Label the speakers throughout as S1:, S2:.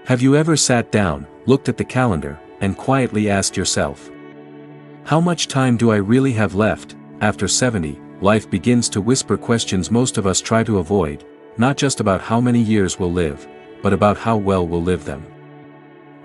S1: Have you ever sat down, looked at the calendar, and quietly asked yourself, how much time do I really have left? After 70, life begins to whisper questions most of us try to avoid, not just about how many years we'll live, but about how well we'll live them.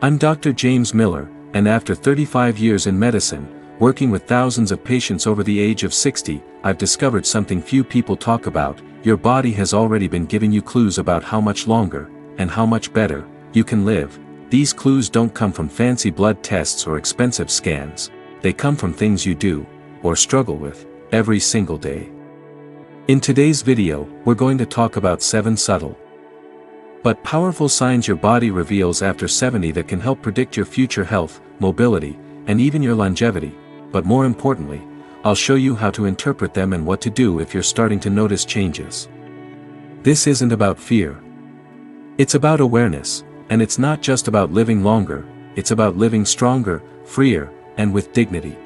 S1: I'm Dr. James Miller, and after 35 years in medicine, working with thousands of patients over the age of 60, I've discovered something few people talk about. Your body has already been giving you clues about how much longer, and how much better, you can live. These clues don't come from fancy blood tests or expensive scans. They come from things you do, or struggle with, every single day. In today's video, we're going to talk about 7 subtle but powerful signs your body reveals after 70 that can help predict your future health, mobility, and even your longevity. But more importantly, I'll show you how to interpret them and what to do if you're starting to notice changes. This isn't about fear. It's about awareness, and it's not just about living longer, it's about living stronger, freer, and with dignity.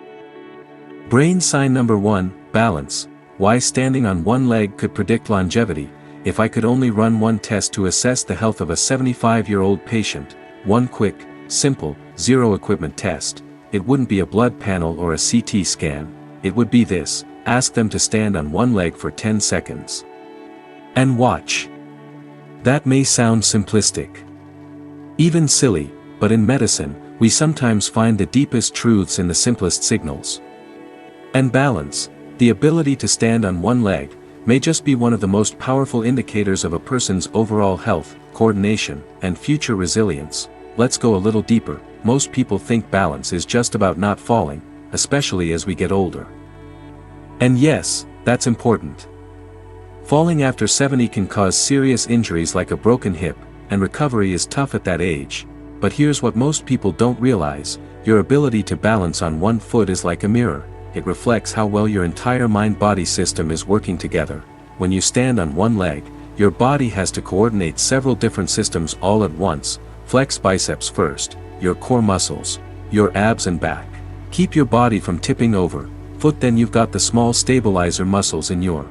S1: Brain sign number 1, balance. Why standing on one leg could predict longevity. If I could only run one test to assess the health of a 75-year-old patient, one quick, simple, zero-equipment test, it wouldn't be a blood panel or a CT scan, it would be this: ask them to stand on one leg for 10 seconds. And watch. That may sound simplistic, even silly, but in medicine, we sometimes find the deepest truths in the simplest signals. And balance, the ability to stand on one leg, may just be one of the most powerful indicators of a person's overall health, coordination, and future resilience. Let's go a little deeper. Most people think balance is just about not falling, especially as we get older. And yes, that's important. Falling after 70 can cause serious injuries like a broken hip, and recovery is tough at that age. But here's what most people don't realize: your ability to balance on one foot is like a mirror. It reflects how well your entire mind-body system is working together. When you stand on one leg, your body has to coordinate several different systems all at once. Flex biceps first, your core muscles, your abs and back. Keep your body from tipping over. Foot, then you've got the small stabilizer muscles in your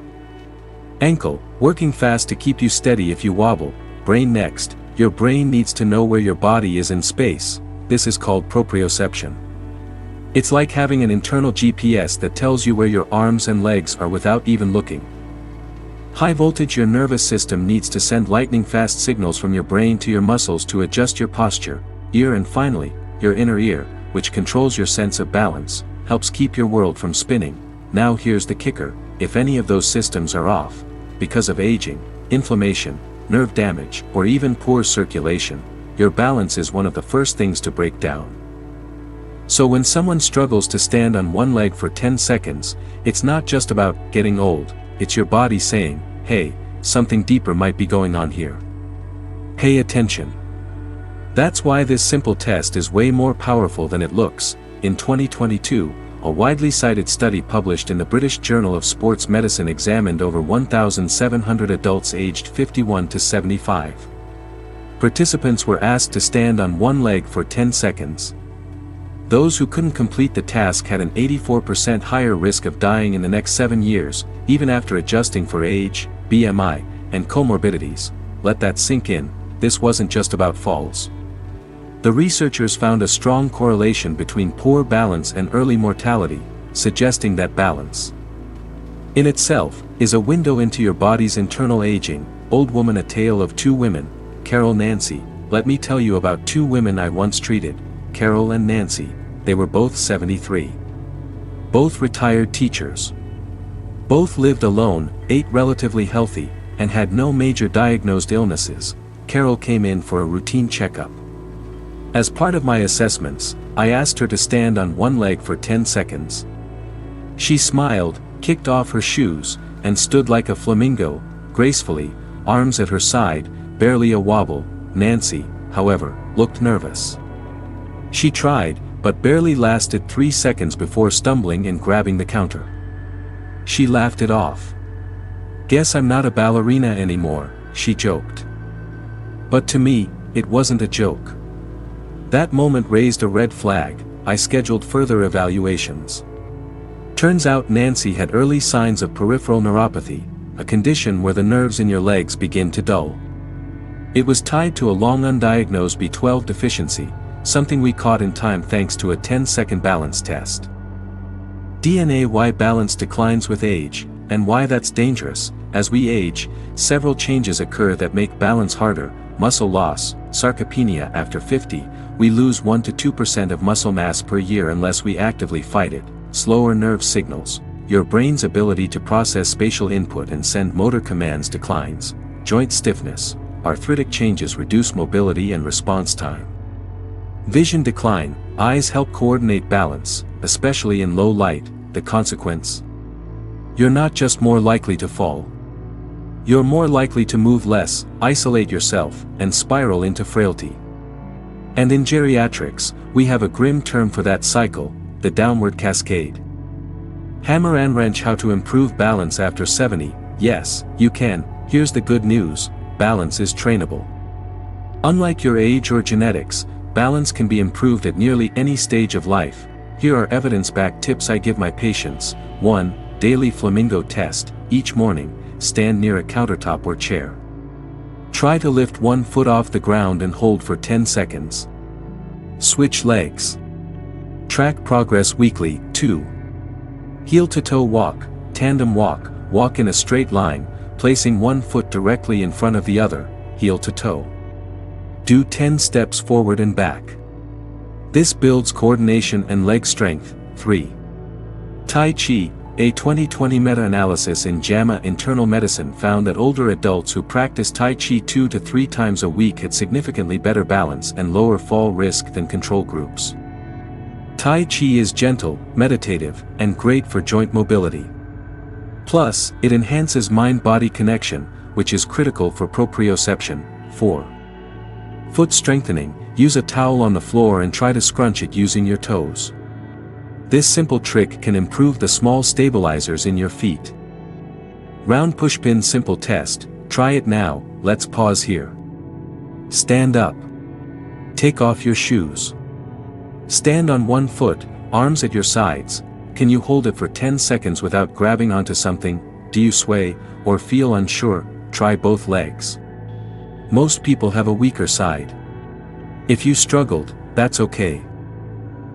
S1: ankle, working fast to keep you steady if you wobble. Brain next, your brain needs to know where your body is in space. This is called proprioception. It's like having an internal GPS that tells you where your arms and legs are without even looking. High voltage, your nervous system needs to send lightning-fast signals from your brain to your muscles to adjust your posture. Ear, and finally, your inner ear, which controls your sense of balance, helps keep your world from spinning. Now here's the kicker: if any of those systems are off, because of aging, inflammation, nerve damage, or even poor circulation, your balance is one of the first things to break down. So when someone struggles to stand on one leg for 10 seconds, it's not just about getting old, it's your body saying, hey, something deeper might be going on here. Pay attention. That's why this simple test is way more powerful than it looks. In 2022, a widely cited study published in the British Journal of Sports Medicine examined over 1,700 adults aged 51 to 75. Participants were asked to stand on one leg for 10 seconds. Those who couldn't complete the task had an 84% higher risk of dying in the next 7 years, even after adjusting for age, BMI, and comorbidities. Let that sink in. This wasn't just about falls. The researchers found a strong correlation between poor balance and early mortality, suggesting that balance, in itself, is a window into your body's internal aging. Old Woman: A Tale of Two Women. Carol, Nancy. Let me tell you about 2 women I once treated, Carol and Nancy. They were both 73. Both retired teachers. Both lived alone, ate relatively healthy, and had no major diagnosed illnesses. Carol came in for a routine checkup. As part of my assessments, I asked her to stand on one leg for 10 seconds. She smiled, kicked off her shoes, and stood like a flamingo, gracefully, arms at her side, barely a wobble. Nancy, however, looked nervous. She tried, but barely lasted 3 seconds before stumbling and grabbing the counter. She laughed it off. "Guess I'm not a ballerina anymore," she joked. But to me, it wasn't a joke. That moment raised a red flag. I scheduled further evaluations. Turns out Nancy had early signs of peripheral neuropathy, a condition where the nerves in your legs begin to dull. It was tied to a long undiagnosed B12 deficiency, something we caught in time thanks to a 10-second balance test. DNA: why balance declines with age, and why that's dangerous. As we age, several changes occur that make balance harder: muscle loss, sarcopenia. After 50, we lose 1 to 2% of muscle mass per year unless we actively fight it. Slower nerve signals. Your brain's ability to process spatial input and send motor commands declines. Joint stiffness. Arthritic changes reduce mobility and response time. Vision decline. Eyes help coordinate balance, especially in low light. The consequence? You're not just more likely to fall. You're more likely to move less, isolate yourself, and spiral into frailty. And in geriatrics, we have a grim term for that cycle: the downward cascade. Hammer and wrench: how to improve balance after 70. Yes, you can. Here's the good news: balance is trainable. Unlike your age or genetics, balance can be improved at nearly any stage of life. Here are evidence-backed tips I give my patients. 1. Daily flamingo test. Each morning, stand near a countertop or chair. Try to lift one foot off the ground and hold for 10 seconds. Switch legs. Track progress weekly. 2. Heel-to-toe walk. Tandem walk. Walk in a straight line, placing one foot directly in front of the other, heel to toe. Do 10 steps forward and back. This builds coordination and leg strength. 3. Tai Chi. A 2020 meta-analysis in JAMA Internal Medicine found that older adults who practiced Tai Chi 2 to 3 times a week had significantly better balance and lower fall risk than control groups. Tai Chi is gentle, meditative, and great for joint mobility. Plus, it enhances mind-body connection, which is critical for proprioception. 4. Foot strengthening. Use a towel on the floor and try to scrunch it using your toes. This simple trick can improve the small stabilizers in your feet. Round pushpin simple test. Try it now. Let's pause here. Stand up. Take off your shoes. Stand on one foot, arms at your sides. Can you hold it for 10 seconds without grabbing onto something? Do you sway, or feel unsure? Try both legs. Most people have a weaker side. If you struggled, that's okay.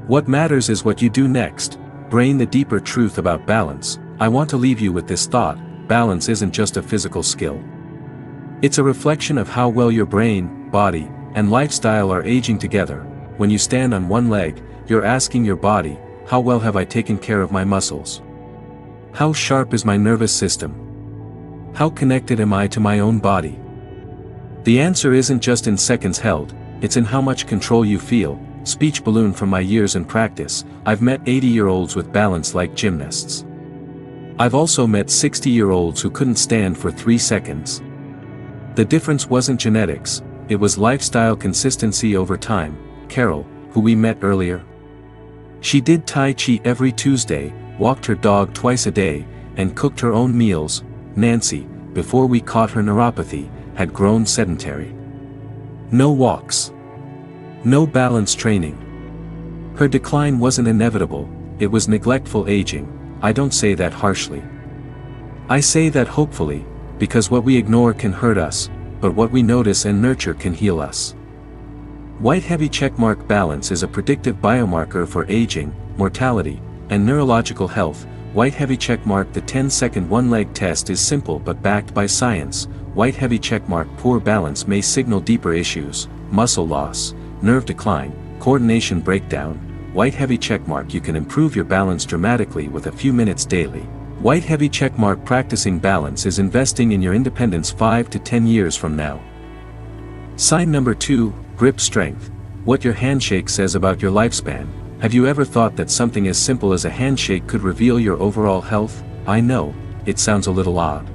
S1: What matters is what you do next. Brain: the deeper truth about balance. I want to leave you with this thought: balance isn't just a physical skill. It's a reflection of how well your brain, body, and lifestyle are aging together. When you stand on one leg, you're asking your body, how well have I taken care of my muscles? How sharp is my nervous system? How connected am I to my own body? The answer isn't just in seconds held, it's in how much control you feel. Speech balloon: from my years in practice, I've met 80-year-olds with balance like gymnasts. I've also met 60-year-olds who couldn't stand for 3 seconds. The difference wasn't genetics, it was lifestyle consistency over time. Carol, who we met earlier. She did Tai Chi every Tuesday, walked her dog twice a day, and cooked her own meals. Nancy, before we caught her neuropathy, had grown sedentary. No walks. No balance training. Her decline wasn't inevitable, it was neglectful aging. I don't say that harshly. I say that hopefully, because what we ignore can hurt us, but what we notice and nurture can heal us. White heavy checkmark: balance is a predictive biomarker for aging, mortality, and neurological health. White heavy checkmark: the 10-second one-leg test is simple but backed by science. White heavy checkmark: poor balance may signal deeper issues: muscle loss, nerve decline, coordination breakdown. White heavy checkmark: you can improve your balance dramatically with a few minutes daily. White heavy checkmark: practicing balance is investing in your independence 5 to 10 years from now. Sign number 2, grip strength. What your handshake says about your lifespan. Have you ever thought that something as simple as a handshake could reveal your overall health? I know, it sounds a little odd.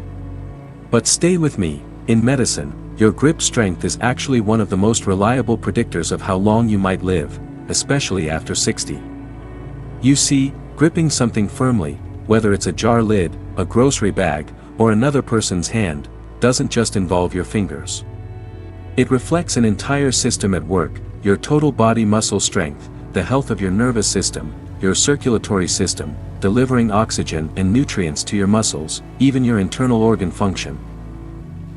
S1: But stay with me. In medicine, your grip strength is actually one of the most reliable predictors of how long you might live, especially after 60. You see, gripping something firmly, whether it's a jar lid, a grocery bag, or another person's hand, doesn't just involve your fingers. It reflects an entire system at work: your total body muscle strength, the health of your nervous system, your circulatory system, delivering oxygen and nutrients to your muscles, even your internal organ function.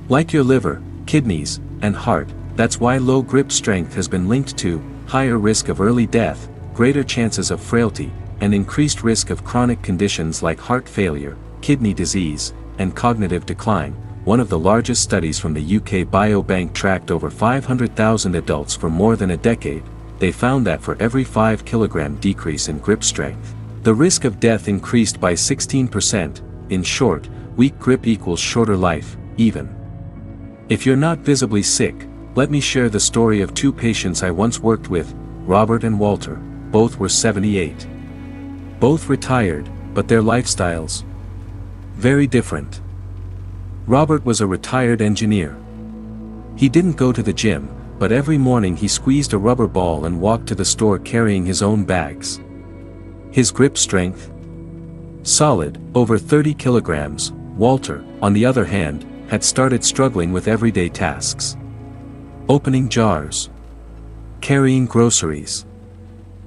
S1: Like your liver, kidneys, and heart. That's why low grip strength has been linked to higher risk of early death, greater chances of frailty, and increased risk of chronic conditions like heart failure, kidney disease, and cognitive decline. One of the largest studies from the UK Biobank tracked over 500,000 adults for more than a decade. They found that for every 5 kilogram decrease in grip strength, the risk of death increased by 16%. In short, weak grip equals shorter life, even. If you're not visibly sick, let me share the story of 2 patients I once worked with, Robert and Walter. Both were 78. Both retired, but their lifestyles very different. Robert was a retired engineer. He didn't go to the gym, but every morning he squeezed a rubber ball and walked to the store carrying his own bags. His grip strength? Solid, over 30 kilograms. Walter, on the other hand, had started struggling with everyday tasks. Opening jars. Carrying groceries.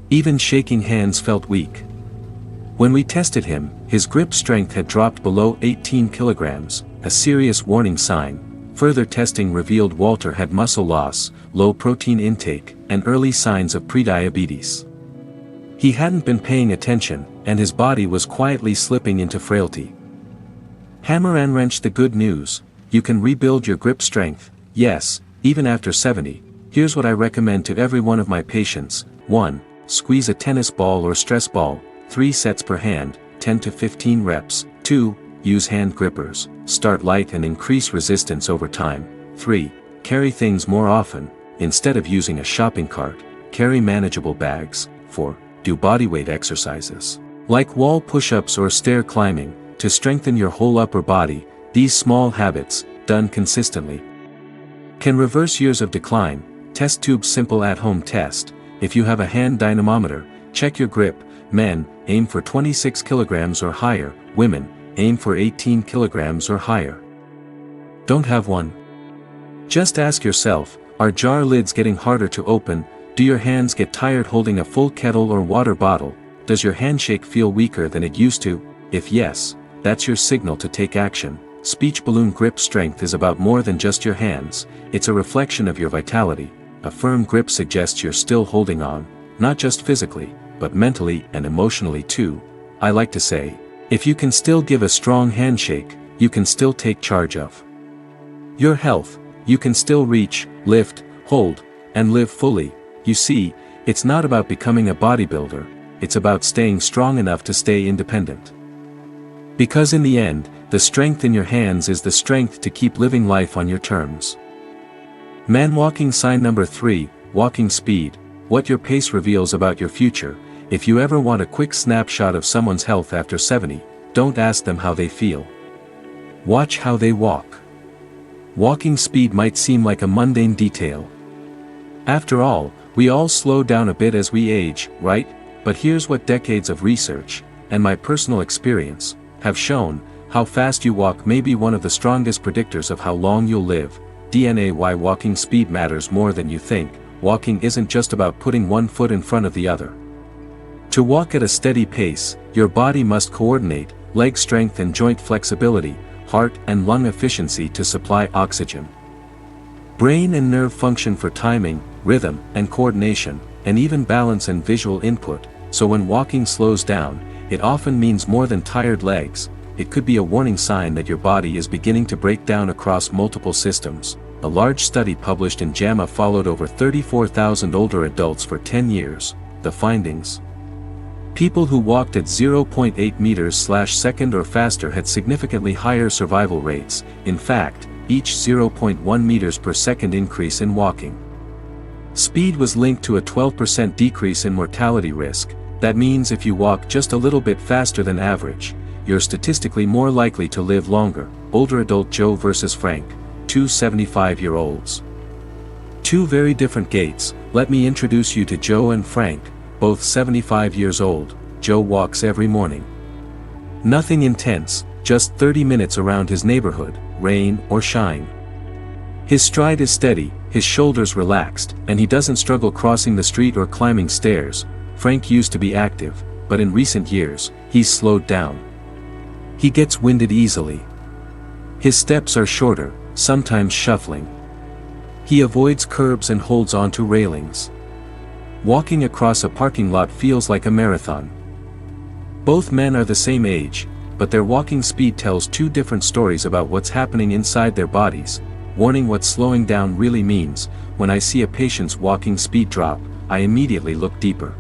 S1: Even shaking hands felt weak. When we tested him, his grip strength had dropped below 18 kilograms, a serious warning sign. Further testing revealed Walter had muscle loss, low protein intake, and early signs of prediabetes. He hadn't been paying attention, and his body was quietly slipping into frailty. Hammer and wrench: the good news: you can rebuild your grip strength, yes, even after 70. Here's what I recommend to every one of my patients. 1. Squeeze a tennis ball or stress ball, 3 sets per hand, 10 to 15 reps. 2. Use hand grippers, start light and increase resistance over time. 3. Carry things more often, instead of using a shopping cart, carry manageable bags. 4. Do bodyweight exercises, like wall push-ups or stair climbing, to strengthen your whole upper body. These small habits, done consistently, can reverse years of decline. Test tube: simple at-home test. If you have a hand dynamometer, check your grip. Men, aim for 26 kilograms or higher. Women, aim for 18 kilograms or higher. Don't have one? Just ask yourself, are jar lids getting harder to open? Do your hands get tired holding a full kettle or water bottle? Does your handshake feel weaker than it used to? If yes, that's your signal to take action. Speech balloon: grip strength is about more than just your hands, it's a reflection of your vitality. A firm grip suggests you're still holding on, not just physically, but mentally and emotionally too. I like to say, if you can still give a strong handshake, you can still take charge of your health. You can still reach, lift, hold, and live fully. You see, it's not about becoming a bodybuilder, it's about staying strong enough to stay independent. Because in the end, the strength in your hands is the strength to keep living life on your terms. Man walking sign number 3, walking speed: what your pace reveals about your future. If you ever want a quick snapshot of someone's health after 70, don't ask them how they feel. Watch how they walk. Walking speed might seem like a mundane detail. After all, we all slow down a bit as we age, right? But here's what decades of research, and my personal experience, have shown: how fast you walk may be one of the strongest predictors of how long you'll live. DNA: why walking speed matters more than you think. Walking isn't just about putting one foot in front of the other. To walk at a steady pace, your body must coordinate leg strength and joint flexibility, heart and lung efficiency to supply oxygen, brain and nerve function for timing, rhythm and coordination, and even balance and visual input. So when walking slows down, it often means more than tired legs. It could be a warning sign that your body is beginning to break down across multiple systems. A large study published in JAMA followed over 34,000 older adults for 10 years. The findings: people who walked at 0.8 meters/second or faster had significantly higher survival rates. In fact, each 0.1 meters per second increase in walking speed was linked to a 12% decrease in mortality risk. That means if you walk just a little bit faster than average, you're statistically more likely to live longer. Older adult: Joe versus Frank, 2 75-year-olds. Two very different gaits. Let me introduce you to Joe and Frank, both 75 years old. Joe walks every morning. Nothing intense, just 30 minutes around his neighborhood, rain or shine. His stride is steady, his shoulders relaxed, and he doesn't struggle crossing the street or climbing stairs. Frank used to be active, but in recent years, he's slowed down. He gets winded easily. His steps are shorter, sometimes shuffling. He avoids curbs and holds onto railings. Walking across a parking lot feels like a marathon. Both men are the same age, but their walking speed tells two different stories about what's happening inside their bodies. Warning: what slowing down really means. When I see a patient's walking speed drop, I immediately look deeper.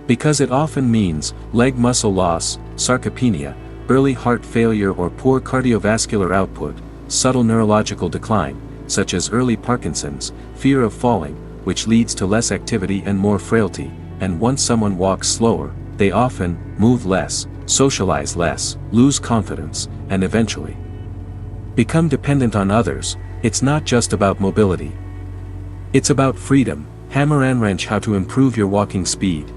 S1: Because it often means leg muscle loss, sarcopenia, early heart failure or poor cardiovascular output, subtle neurological decline, such as early Parkinson's, fear of falling, which leads to less activity and more frailty, and once someone walks slower, they often move less, socialize less, lose confidence, and eventually become dependent on others. It's not just about mobility. It's about freedom. Hammer and wrench: how to improve your walking speed.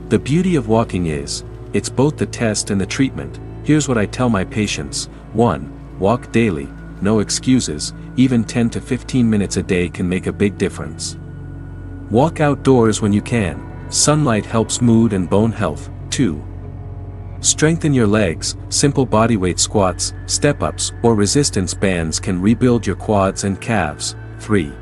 S1: The beauty of walking is, it's both the test and the treatment. Here's what I tell my patients. 1. Walk daily, no excuses, even 10 to 15 minutes a day can make a big difference. Walk outdoors when you can, sunlight helps mood and bone health. 2. Strengthen your legs, simple bodyweight squats, step-ups, or resistance bands can rebuild your quads and calves. 3.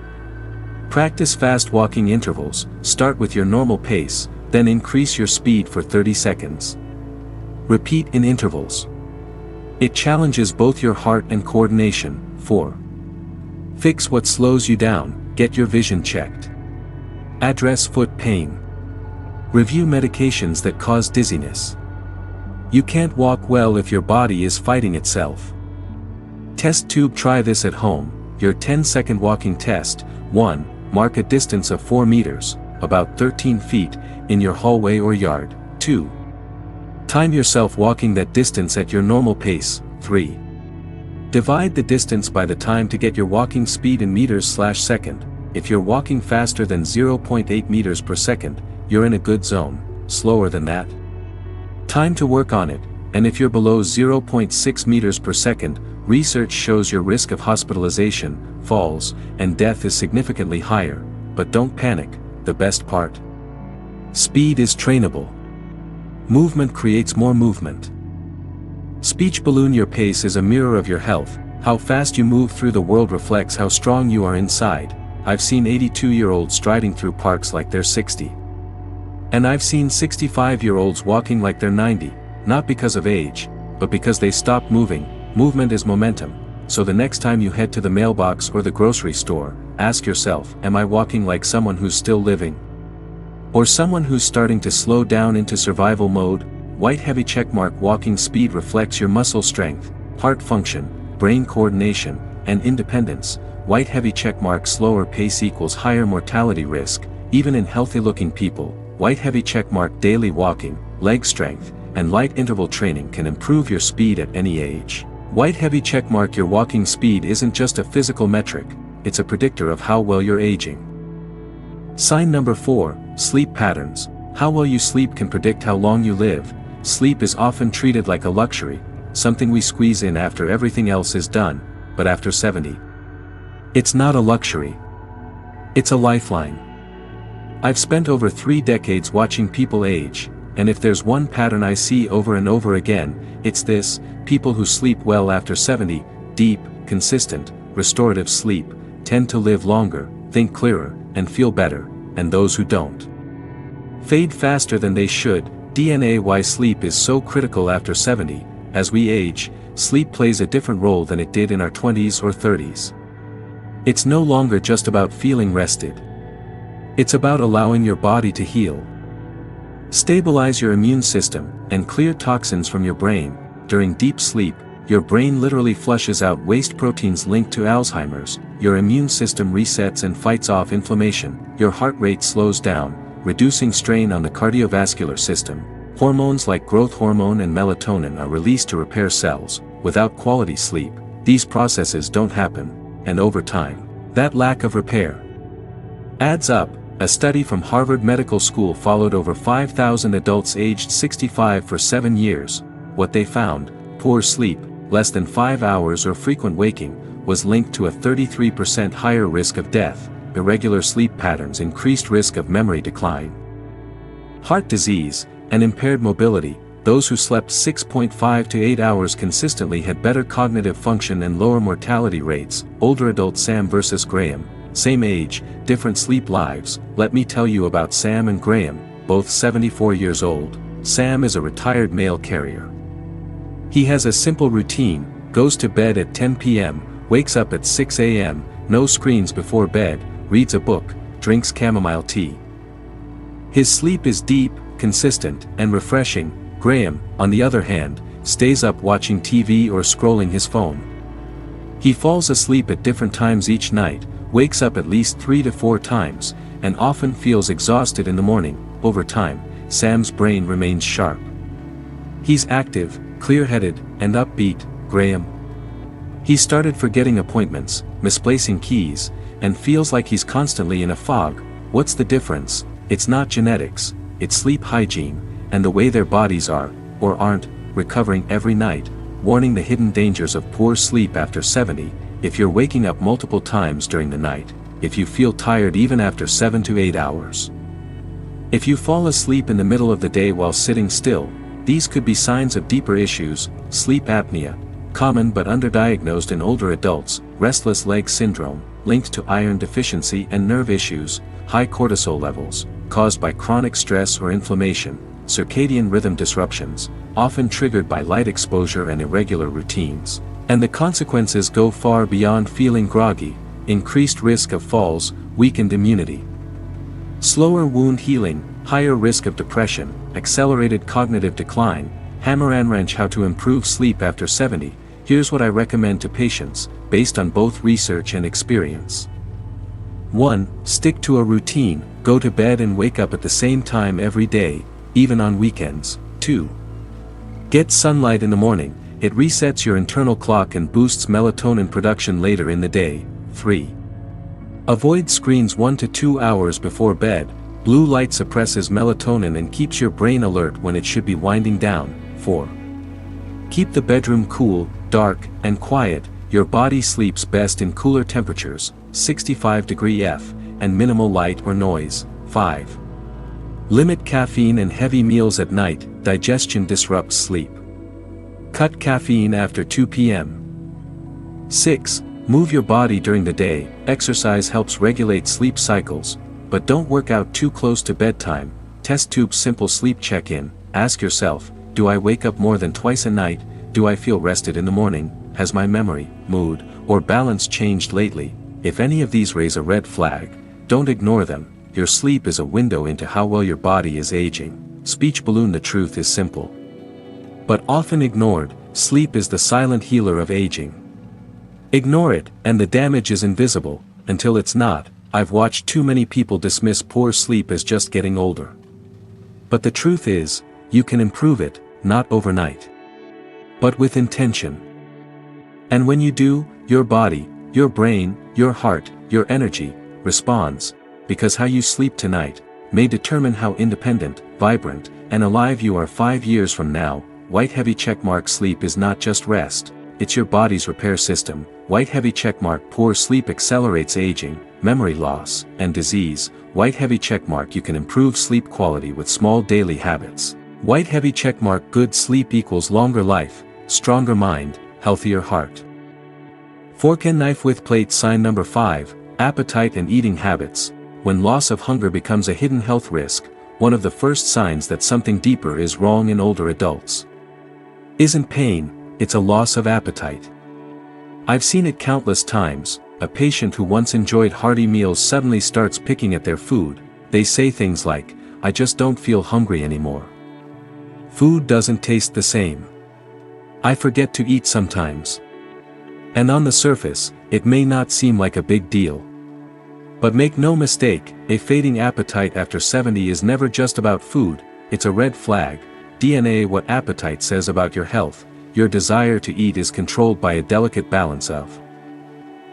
S1: Practice fast walking intervals, start with your normal pace, then increase your speed for 30 seconds. Repeat in intervals. It challenges both your heart and coordination. 4. Fix what slows you down, get your vision checked. Address foot pain. Review medications that cause dizziness. You can't walk well if your body is fighting itself. Test tube: try this at home. Your 10-second walking test. 1. Mark a distance of 4 meters, about 13 feet, in your hallway or yard. 2. Time yourself walking that distance at your normal pace. 3. Divide the distance by the time to get your walking speed in meters/second. If you're walking faster than 0.8 meters per second, you're in a good zone. Slower than that, time to work on it. And if you're below 0.6 meters per second, research shows your risk of hospitalization, falls, and death is significantly higher. But don't panic, the best part: speed is trainable. Movement creates more movement. Speech balloon: your pace is a mirror of your health. How fast you move through the world reflects how strong you are inside. I've seen 82-year-olds striding through parks like they're 60. And I've seen 65-year-olds walking like they're 90, not because of age, but because they stopped moving. Movement is momentum. So the next time you head to the mailbox or the grocery store, ask yourself, am I walking like someone who's still living? Or someone who's starting to slow down into survival mode? White heavy checkmark: walking speed reflects your muscle strength, heart function, brain coordination, and independence. White heavy checkmark: slower pace equals higher mortality risk, even in healthy-looking people. White heavy checkmark: daily walking, leg strength, and light interval training can improve your speed at any age. White heavy checkmark: your walking speed isn't just a physical metric, it's a predictor of how well you're aging. Sign number 4, sleep patterns. How well you sleep can predict how long you live. Sleep is often treated like a luxury, something we squeeze in after everything else is done, but after 70, it's not a luxury. It's a lifeline. I've spent over 3 decades watching people age, and if there's one pattern I see over and over again, it's this: people who sleep well after 70, deep, consistent, restorative sleep, tend to live longer, think clearer, and feel better, and those who don't fade faster than they should. DNA: why sleep is so critical after 70. As we age, sleep plays a different role than it did in our 20s or 30s. It's no longer just about feeling rested. It's about allowing your body to heal. Stabilize your immune system, and clear toxins from your brain. During deep sleep, your brain literally flushes out waste proteins linked to Alzheimer's, your immune system resets and fights off inflammation, your heart rate slows down, reducing strain on the cardiovascular system. Hormones like growth hormone and melatonin are released to repair cells. Without quality sleep, these processes don't happen, and over time, that lack of repair adds up. A study from Harvard Medical School followed over 5,000 adults aged 65 for 7 years. What they found: poor sleep, less than 5 hours or frequent waking, was linked to a 33% higher risk of death. Irregular sleep patterns increased risk of memory decline, heart disease, and impaired mobility. those who slept 6.5 to 8 hours consistently had better cognitive function and lower mortality rates. Older adult Sam versus Graham. Same age, different sleep lives. Let me tell you about Sam and Graham, both 74 years old. Sam is a retired mail carrier. He has a simple routine, goes to bed at 10 p.m., wakes up at 6 a.m., no screens before bed, reads a book, drinks chamomile tea. His sleep is deep, consistent, and refreshing. Graham, on the other hand, stays up watching TV or scrolling his phone. He falls asleep at different times each night, wakes up at least 3 to 4 times, and often feels exhausted in the morning. Over time, Sam's brain remains sharp. He's active, clear-headed, and upbeat. Graham. He started forgetting appointments, misplacing keys, and feels like he's constantly in a fog. What's the difference? It's not genetics, it's sleep hygiene, and the way their bodies are, or aren't, recovering every night. Warning: the hidden dangers of poor sleep after 70. If you're waking up multiple times during the night, if you feel tired even after 7 to 8 hours, if you fall asleep in the middle of the day while sitting still, these could be signs of deeper issues. Sleep apnea, common but underdiagnosed in older adults. Restless leg syndrome, linked to iron deficiency and nerve issues. High cortisol levels, caused by chronic stress or inflammation. Circadian rhythm disruptions, often triggered by light exposure and irregular routines. And the consequences go far beyond feeling groggy. Increased risk of falls, weakened immunity, slower wound healing, higher risk of depression, accelerated cognitive decline. Hammer and wrench: how to improve sleep after 70. Here's what I recommend to patients, based on both research and experience. 1. Stick to a routine. Go to bed and wake up at the same time every day, even on weekends. 2. Get sunlight in the morning. It resets your internal clock and boosts melatonin production later in the day. 3. Avoid screens 1 to 2 hours before bed. Blue light suppresses melatonin and keeps your brain alert when it should be winding down. 4. Keep the bedroom cool, dark, and quiet. Your body sleeps best in cooler temperatures, 65° F, and minimal light or noise. 5. Limit caffeine and heavy meals at night. Digestion disrupts sleep. Cut caffeine after 2 p.m. 6. Move your body during the day. Exercise helps regulate sleep cycles, but don't work out too close to bedtime. Test tube simple sleep check-in. Ask yourself, do I wake up more than twice a night? Do I feel rested in the morning? Has my memory, mood, or balance changed lately? If any of these raise a red flag, don't ignore them. Your sleep is a window into how well your body is aging. Speech balloon: the truth is simple, but often ignored. Sleep is the silent healer of aging. Ignore it, and the damage is invisible, until it's not. I've watched too many people dismiss poor sleep as just getting older. But the truth is, you can improve it, not overnight, but with intention. And when you do, your body, your brain, your heart, your energy, responds, because how you sleep tonight may determine how independent, vibrant, and alive you are 5 years from now. White heavy checkmark: sleep is not just rest, it's your body's repair system. White heavy checkmark: poor sleep accelerates aging, memory loss, and disease. White heavy checkmark: you can improve sleep quality with small daily habits. White heavy checkmark: good sleep equals longer life, stronger mind, healthier heart. Fork and knife with plate sign number 5, appetite and eating habits. When loss of hunger becomes a hidden health risk, one of the first signs that something deeper is wrong in older adults isn't pain, it's a loss of appetite. I've seen it countless times. A patient who once enjoyed hearty meals suddenly starts picking at their food. They say things like, "I just don't feel hungry anymore. Food doesn't taste the same. I forget to eat sometimes." And on the surface, it may not seem like a big deal. But make no mistake, a fading appetite after 70 is never just about food, it's a red flag. DNA: what appetite says about your health. Your desire to eat is controlled by a delicate balance of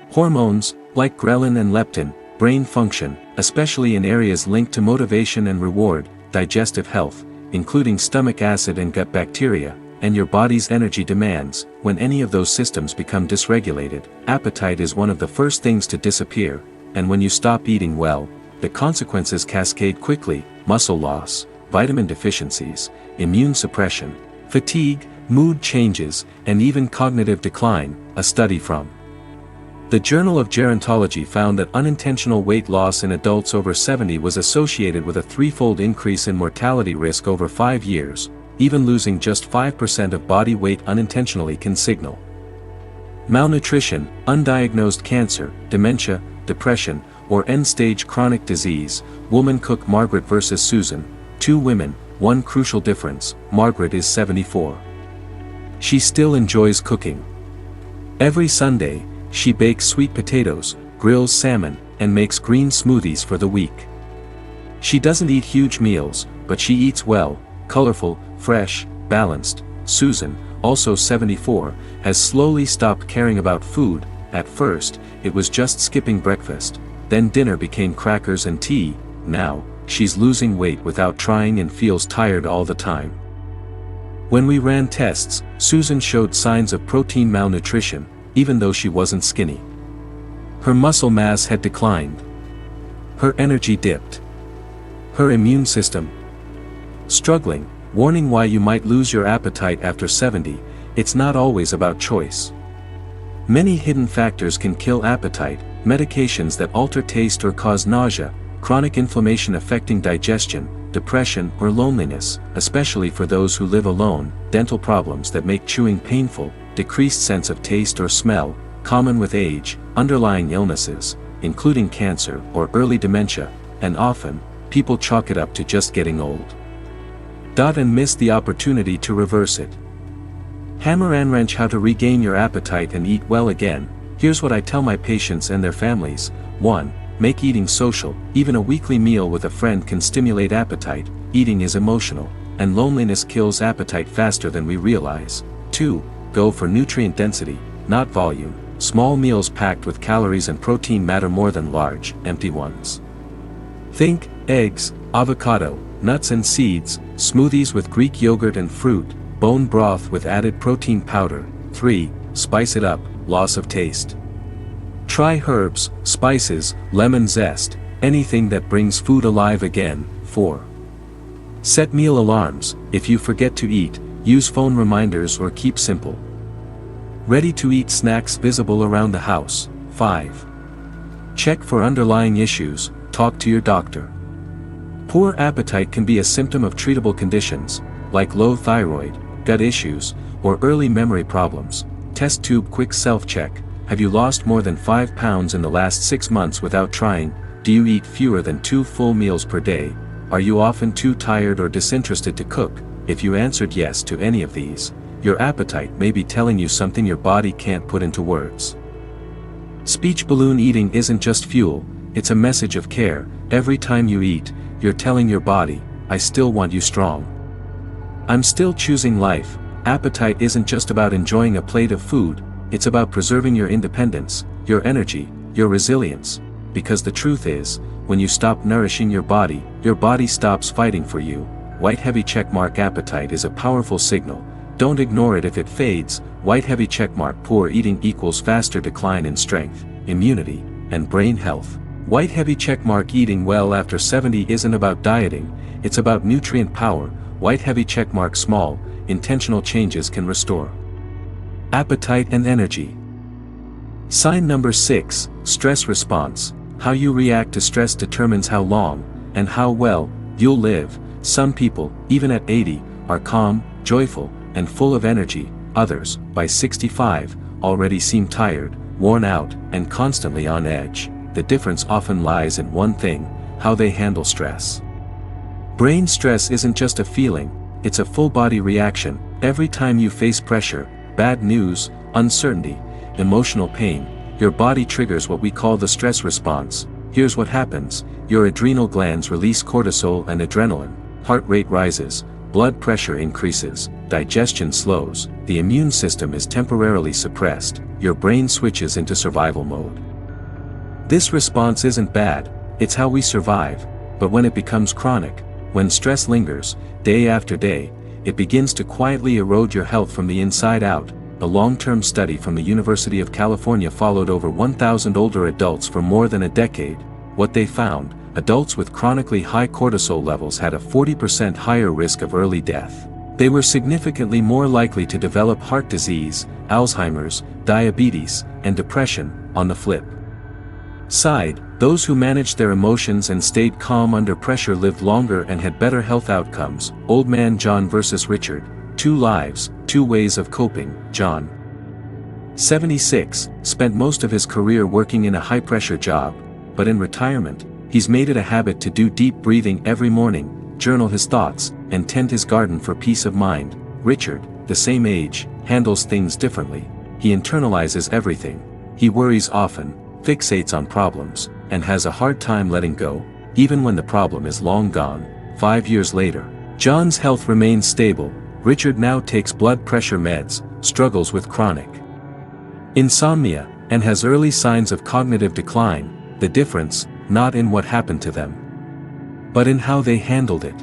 S1: hormones, like ghrelin and leptin, brain function, especially in areas linked to motivation and reward, digestive health, including stomach acid and gut bacteria, and your body's energy demands. When any of those systems become dysregulated, appetite is one of the first things to disappear, and when you stop eating well, the consequences cascade quickly: muscle loss, vitamin deficiencies, immune suppression, fatigue, mood changes, and even cognitive decline, a study from the Journal of Gerontology found that unintentional weight loss in adults over 70 was associated with a threefold increase in mortality risk over 5 years. Even losing just 5% of body weight unintentionally can signal malnutrition, undiagnosed cancer, dementia, depression, or end-stage chronic disease. Woman cook Margaret versus Susan, 2 women, 1 crucial difference. Margaret is 74. She still enjoys cooking. Every Sunday, she bakes sweet potatoes, grills salmon, and makes green smoothies for the week. She doesn't eat huge meals, but she eats well, colorful, fresh, balanced. Susan, also 74, has slowly stopped caring about food. At first, it was just skipping breakfast, then dinner became crackers and tea. Now, she's losing weight without trying and feels tired all the time. When we ran tests, Susan showed signs of protein malnutrition, even though she wasn't skinny. Her muscle mass had declined. Her energy dipped. Her immune system struggling. Warning: why you might lose your appetite after 70, it's not always about choice. Many hidden factors can kill appetite: medications that alter taste or cause nausea, chronic inflammation affecting digestion, depression or loneliness, especially for those who live alone, dental problems that make chewing painful, decreased sense of taste or smell, common with age, underlying illnesses, including cancer or early dementia, and often, people chalk it up to just getting old. And miss the opportunity to reverse it. Hammer and wrench: how to regain your appetite and eat well again. Here's what I tell my patients and their families. 1. Make eating social. Even a weekly meal with a friend can stimulate appetite. Eating is emotional, and loneliness kills appetite faster than we realize. 2. Go for nutrient density, not volume. Small meals packed with calories and protein matter more than large, empty ones. Think eggs, avocado, nuts and seeds, smoothies with Greek yogurt and fruit, bone broth with added protein powder. 3. Spice it up, loss of taste. Try herbs, spices, lemon zest, anything that brings food alive again. 4. Set meal alarms. If you forget to eat, use phone reminders or keep simple, ready-to-eat snacks visible around the house. 5. Check for underlying issues, talk to your doctor. Poor appetite can be a symptom of treatable conditions, like low thyroid, gut issues, or early memory problems. Test tube quick self-check. Have you lost more than 5 pounds in the last 6 months without trying? Do you eat fewer than 2 full meals per day? Are you often too tired or disinterested to cook? If you answered yes to any of these, your appetite may be telling you something your body can't put into words. Speech balloon eating isn't just fuel, it's a message of care. Every time you eat, you're telling your body, I still want you strong. I'm still choosing life. Appetite isn't just about enjoying a plate of food, it's about preserving your independence, your energy, your resilience. Because the truth is, when you stop nourishing your body stops fighting for you. White heavy checkmark: appetite is a powerful signal. Don't ignore it if it fades. White heavy checkmark: poor eating equals faster decline in strength, immunity, and brain health. White heavy checkmark: eating well after 70 isn't about dieting, it's about nutrient power. White heavy checkmark: small, intentional changes can restore appetite and energy. Sign number 6, stress response. How you react to stress determines how long, and how well, you'll live. Some people, even at 80, are calm, joyful, and full of energy. Others, by 65, already seem tired, worn out, and constantly on edge. The difference often lies in one thing: how they handle stress. Brain stress isn't just a feeling, it's a full-body reaction. Every time you face pressure, bad news, uncertainty, emotional pain, your body triggers what we call the stress response. Here's what happens: your adrenal glands release cortisol and adrenaline, heart rate rises, blood pressure increases, digestion slows, the immune system is temporarily suppressed, your brain switches into survival mode. This response isn't bad, it's how we survive. But when it becomes chronic, when stress lingers, day after day, it begins to quietly erode your health from the inside out. A long-term study from the University of California followed over 1,000 older adults for more than a decade. What they found: adults with chronically high cortisol levels had a 40% higher risk of early death. They were significantly more likely to develop heart disease, Alzheimer's, diabetes, and depression. On the flip side, those who managed their emotions and stayed calm under pressure lived longer and had better health outcomes. Old Man John versus Richard, Two Lives, Two Ways of Coping. John, 76, spent most of his career working in a high-pressure job, but in retirement, he's made it a habit to do deep breathing every morning, journal his thoughts, and tend his garden for peace of mind. Richard, the same age, handles things differently. He internalizes everything. He worries often, fixates on problems, and has a hard time letting go, even when the problem is long gone. 5 years later, John's health remains stable. Richard now takes blood pressure meds, struggles with chronic insomnia, and has early signs of cognitive decline. The difference, not in what happened to them, but in how they handled it.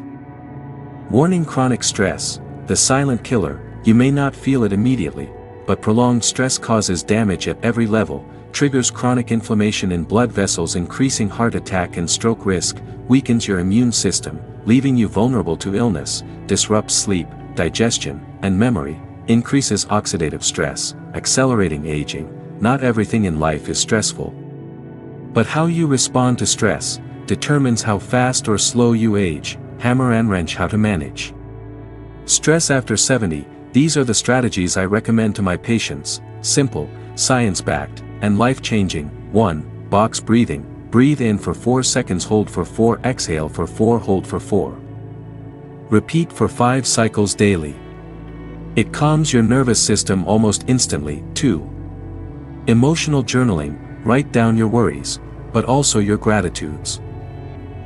S1: Warning: chronic stress, the silent killer. You may not feel it immediately, but prolonged stress causes damage at every level, triggers chronic inflammation in blood vessels, increasing heart attack and stroke risk, weakens your immune system, leaving you vulnerable to illness, disrupts sleep, digestion, and memory, increases oxidative stress, accelerating aging. Not everything in life is stressful, but how you respond to stress determines how fast or slow you age. Hammer and wrench: how to manage stress after 70. These are the strategies I recommend to my patients. Simple, science-backed, and life-changing. 1. Box breathing. Breathe in for 4 seconds, hold for 4, exhale for 4, hold for 4. Repeat for 5 cycles daily. It calms your nervous system almost instantly. 2. Emotional journaling. Write down your worries, but also your gratitudes.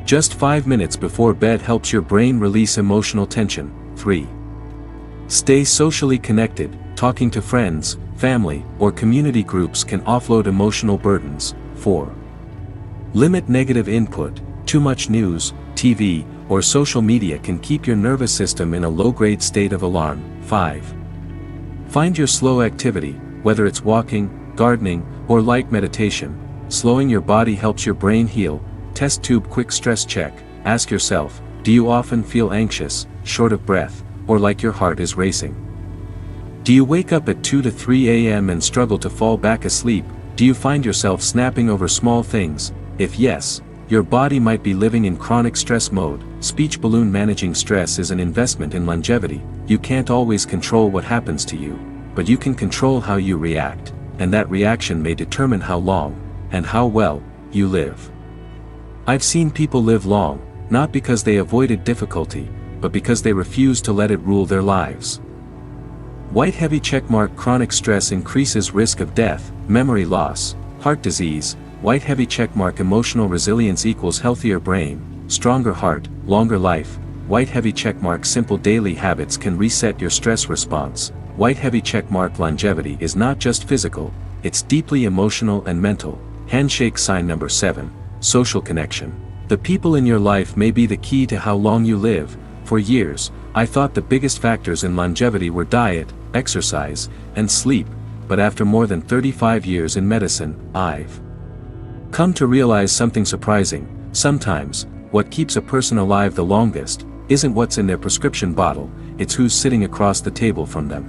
S1: Just 5 minutes before bed helps your brain release emotional tension. 3. Stay socially connected. Talking to friends, family, or community groups can offload emotional burdens. 4. Limit negative input. Too much news, TV, or social media can keep your nervous system in a low-grade state of alarm. 5. Find your slow activity, whether it's walking, gardening, or light meditation. Slowing your body helps your brain heal. Test tube quick stress check. Ask yourself, do you often feel anxious, short of breath, or like your heart is racing? Do you wake up at 2 to 3 a.m. and struggle to fall back asleep? Do you find yourself snapping over small things? If yes, your body might be living in chronic stress mode. Speech balloon: managing stress is an investment in longevity. You can't always control what happens to you, but you can control how you react, and that reaction may determine how long, and how well, you live. I've seen people live long, not because they avoided difficulty, but because they refused to let it rule their lives. White heavy checkmark: chronic stress increases risk of death, memory loss, heart disease. White heavy checkmark: emotional resilience equals healthier brain, stronger heart, longer life. White heavy checkmark: simple daily habits can reset your stress response. White heavy checkmark: longevity is not just physical, it's deeply emotional and mental. Handshake sign number 7, social connection. The people in your life may be the key to how long you live. For years, I thought the biggest factors in longevity were diet, exercise, and sleep, but after more than 35 years in medicine, I've come to realize something surprising. Sometimes, what keeps a person alive the longest isn't what's in their prescription bottle, it's who's sitting across the table from them.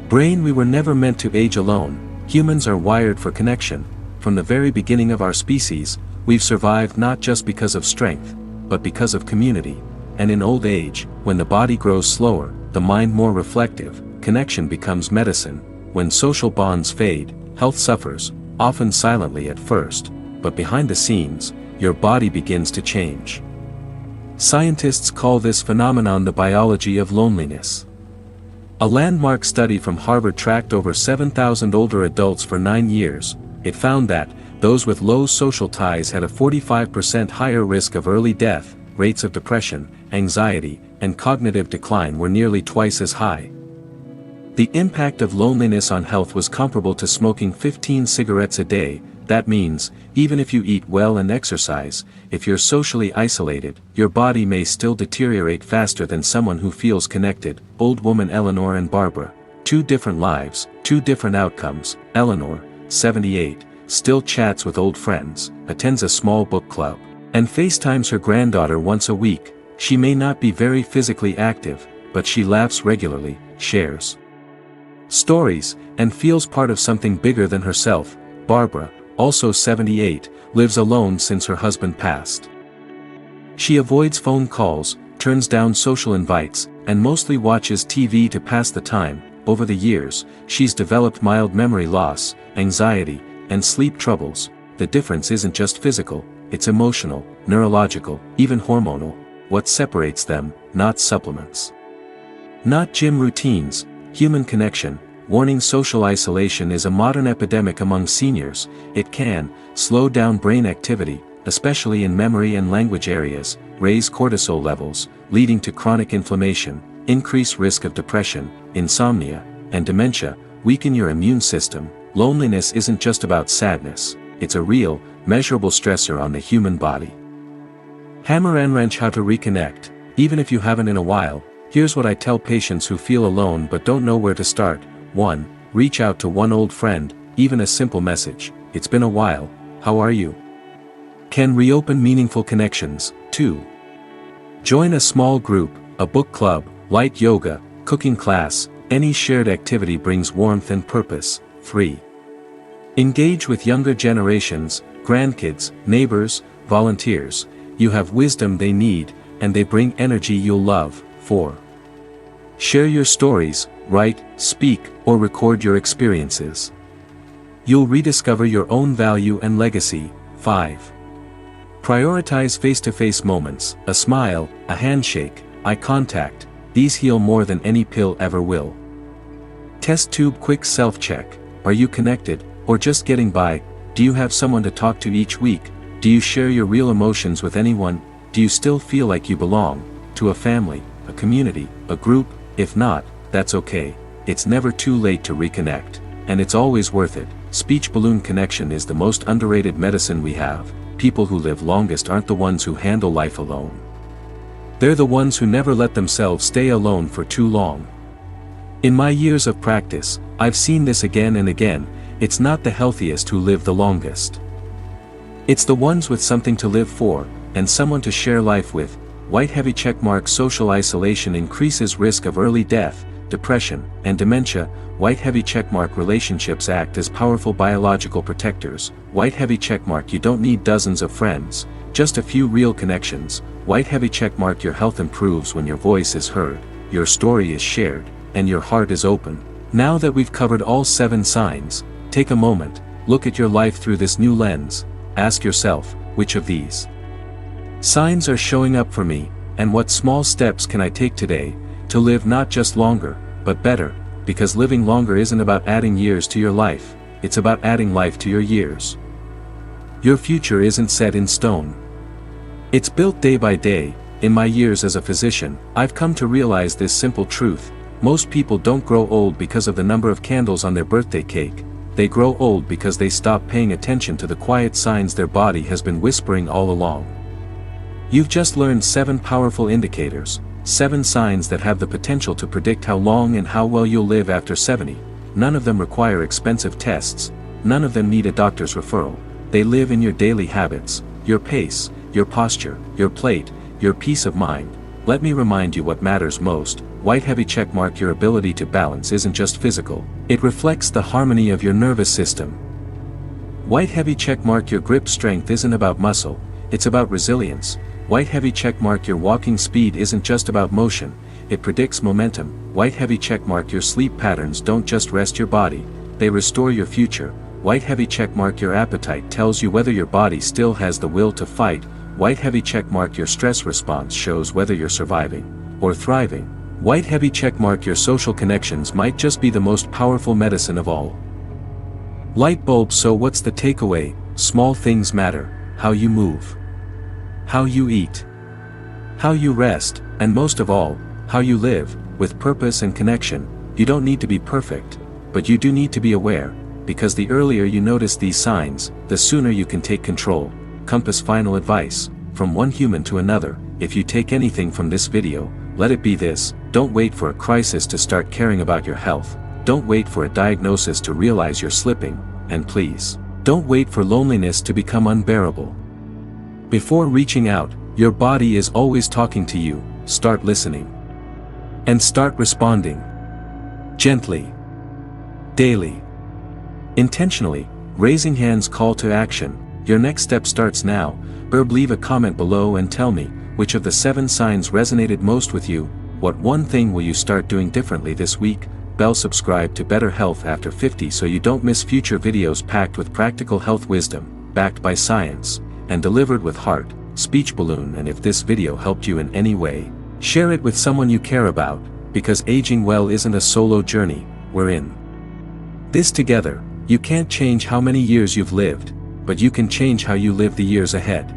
S1: Brain: we were never meant to age alone. Humans are wired for connection. From the very beginning of our species, we've survived not just because of strength, but because of community. And in old age, when the body grows slower, the mind more reflective, connection becomes medicine. When social bonds fade, health suffers, often silently at first, but behind the scenes, your body begins to change. Scientists call this phenomenon the biology of loneliness. A landmark study from Harvard tracked over 7,000 older adults for 9 years. It found that those with low social ties had a 45% higher risk of early death. Rates of depression, anxiety, and cognitive decline were nearly twice as high. The impact of loneliness on health was comparable to smoking 15 cigarettes a day. That means, even if you eat well and exercise, if you're socially isolated, your body may still deteriorate faster than someone who feels connected. Old woman Eleanor and Barbara. 2 different lives, 2 different outcomes. Eleanor, 78, still chats with old friends, attends a small book club, and FaceTimes her granddaughter once a week. She may not be very physically active, but she laughs regularly, shares stories, and feels part of something bigger than herself. Barbara, also 78, lives alone since her husband passed. She avoids phone calls, turns down social invites, and mostly watches TV to pass the time. Over the years, she's developed mild memory loss, anxiety, and sleep troubles. The difference isn't just physical, it's emotional, neurological, even hormonal. What separates them, not supplements. Not gym routines, human connection. Warning: social isolation is a modern epidemic among seniors. It can slow down brain activity, especially in memory and language areas, raise cortisol levels, leading to chronic inflammation, increase risk of depression, insomnia, and dementia, weaken your immune system. Loneliness isn't just about sadness, it's a real, measurable stressor on the human body. Hammer and wrench: how to reconnect. Even if you haven't in a while, here's what I tell patients who feel alone but don't know where to start. 1. Reach out to one old friend, even a simple message. "It's been a while, how are you?" Can reopen meaningful connections. 2. Join a small group, a book club, light yoga, cooking class. Any shared activity brings warmth and purpose. 3. Engage with younger generations, grandkids, neighbors, volunteers. You have wisdom they need, and they bring energy you'll love. 4. Share your stories, write, speak, or record your experiences. You'll rediscover your own value and legacy. 5. Prioritize face-to-face moments, a smile, a handshake, eye contact. These heal more than any pill ever will. Test tube quick self-check. Are you connected, or just getting by? Do you have someone to talk to each week? Do you share your real emotions with anyone? Do you still feel like you belong to a family, a community, a group? If not, that's okay. It's never too late to reconnect, and it's always worth it. Speech balloon connection is the most underrated medicine we have. People who live longest aren't the ones who handle life alone. They're the ones who never let themselves stay alone for too long. In my years of practice, I've seen this again and again. It's not the healthiest who live the longest. It's the ones with something to live for, and someone to share life with. White heavy checkmark: social isolation increases risk of early death, depression, and dementia. White heavy checkmark: relationships act as powerful biological protectors. White heavy checkmark: you don't need dozens of friends, just a few real connections. White heavy checkmark: your health improves when your voice is heard, your story is shared, and your heart is open. Now that we've covered all 7 signs, take a moment, look at your life through this new lens. Ask yourself, which of these signs are showing up for me, and what small steps can I take today to live not just longer, but better? Because living longer isn't about adding years to your life, it's about adding life to your years. Your future isn't set in stone. It's built day by day. In my years as a physician, I've come to realize this simple truth: most people don't grow old because of the number of candles on their birthday cake. They grow old because they stop paying attention to the quiet signs their body has been whispering all along. You've just learned 7 powerful indicators, 7 signs that have the potential to predict how long and how well you'll live after 70. None of them require expensive tests, none of them need a doctor's referral. They live in your daily habits, your pace, your posture, your plate, your peace of mind. Let me remind you what matters most. White heavy checkmark: your ability to balance isn't just physical, it reflects the harmony of your nervous system. White heavy checkmark: your grip strength isn't about muscle, it's about resilience. White heavy checkmark: your walking speed isn't just about motion, it predicts momentum. White heavy checkmark: your sleep patterns don't just rest your body, they restore your future. White heavy checkmark: your appetite tells you whether your body still has the will to fight. White heavy checkmark: your stress response shows whether you're surviving or thriving. White heavy checkmark: your social connections might just be the most powerful medicine of all. Light bulb: so what's the takeaway? Small things matter: how you move, how you eat, how you rest, and most of all, how you live, with purpose and connection. You don't need to be perfect, but you do need to be aware, because the earlier you notice these signs, the sooner you can take control. Compass final advice, from one human to another: if you take anything from this video, let it be this: don't wait for a crisis to start caring about your health, don't wait for a diagnosis to realize you're slipping, and please, don't wait for loneliness to become unbearable. Before reaching out, your body is always talking to you. Start listening. And start responding. Gently. Daily. Intentionally. Raising hands call to action. Your next step starts now. Leave a comment below and tell me, which of the 7 signs resonated most with you. What one thing will you start doing differently this week? Subscribe to Better Health After 50 so you don't miss future videos packed with practical health wisdom, backed by science, and delivered with heart. Speech balloon. And if this video helped you in any way, share it with someone you care about, because aging well isn't a solo journey, we're in this together. You can't change how many years you've lived, but you can change how you live the years ahead.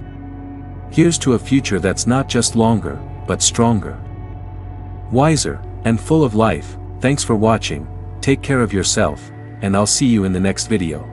S1: Here's to a future that's not just longer, but stronger, wiser, and full of life. Thanks for watching, take care of yourself, and I'll see you in the next video.